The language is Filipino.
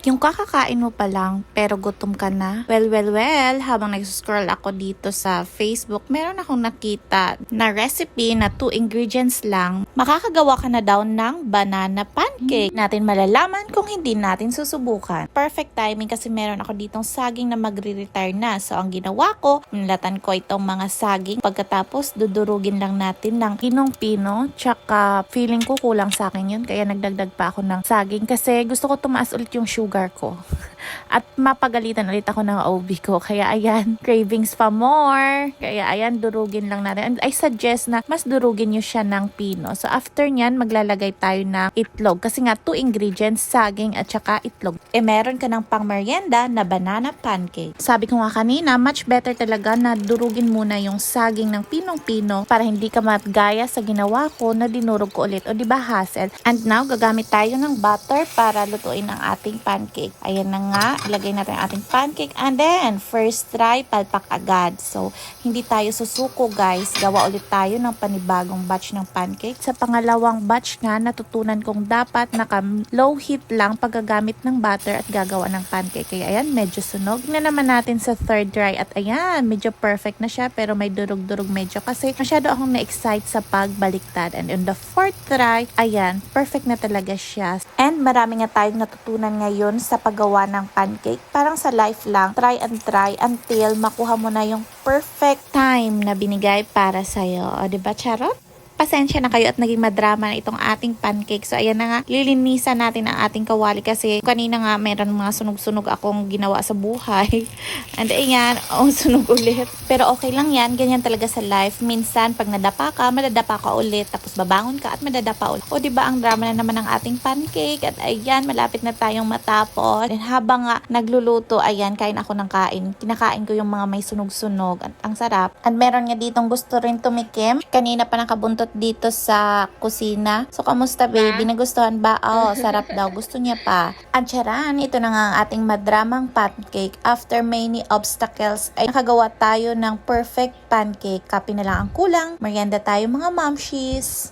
Yung kakakain mo pa lang, pero gutom ka na. Well, habang nag-scroll ako dito sa Facebook, meron akong nakita na recipe na 2 ingredients lang. Makakagawa ka na daw ng banana pancake. Natin malalaman kung hindi natin susubukan. Perfect timing kasi meron ako ditong saging na magre-retire na. So, ang ginawa ko, nilatan ko itong mga saging. Pagkatapos, dudurugin lang natin ng pinong-pino. Tsaka, feeling ko kulang sa akin yun. Kaya nagdagdag pa ako ng saging kasi gusto ko tumaas ulit yung sugar ko. At mapagalitan ulit ako ng OB ko. Kaya ayan, cravings pa more. Kaya ayan, durugin lang natin. And I suggest na mas durugin nyo siya ng pino. So after nyan, maglalagay tayo ng itlog. Kasi nga 2 ingredients, saging at saka itlog. Meron ka ng pang merienda na banana pancake. Sabi ko nga kanina, much better talaga na durugin muna yung saging ng pinong-pino para hindi ka matgaya sa ginawa ko na dinurog ko ulit. O diba hassle? And now, gagamit tayo ng butter para lutuin ang ating pancake. Ayan na nga, ilagay natin ang ating pancake and then first try, palpak agad. So, hindi tayo susuko guys. Gawa ulit tayo ng panibagong batch ng pancake. Sa pangalawang batch nga, natutunan kong dapat naka low heat lang paggagamit ng butter at gagawa ng pancake. Kaya ayan, medyo sunog. Na naman natin sa third try at ayan, medyo perfect na siya pero may durug-durug medyo kasi masyado akong na-excite sa pagbaliktad. And on the fourth try, ayan, perfect na talaga siya. And marami nga tayong natutunan ngayon sa paggawa ng pancake. Parang sa life lang, try and try until makuha mo na yung perfect time na binigay para sa'yo. O, diba, charot? Pasensya na kayo at naging madrama na itong ating pancake. So, ayan na nga, lilinisan natin ang ating kawali kasi kanina nga meron mga sunog-sunog akong ginawa sa buhay. And ayan, sunog ulit. Pero okay lang yan, ganyan talaga sa life. Minsan, pag nadapa ka, madadapa ka ulit. Tapos babangon ka at madadapa ulit. O, diba, ang drama na naman ng ating pancake. At ayan, malapit na tayong matapos. And habang nga nagluluto, ayan, kain ako ng kain. Kinakain ko yung mga may sunog-sunog. At ang sarap. And meron nga ditong gusto rin tumikim. Kanina pa nakabuntot dito sa kusina. So, kamusta baby? Nagustuhan ba? Oh, sarap daw. Gusto niya pa. At charan, ito na nga ang ating madramang pancake. After many obstacles, ay nakagawa tayo ng perfect pancake. Kape na lang ang kulang. Merienda tayo mga momshies.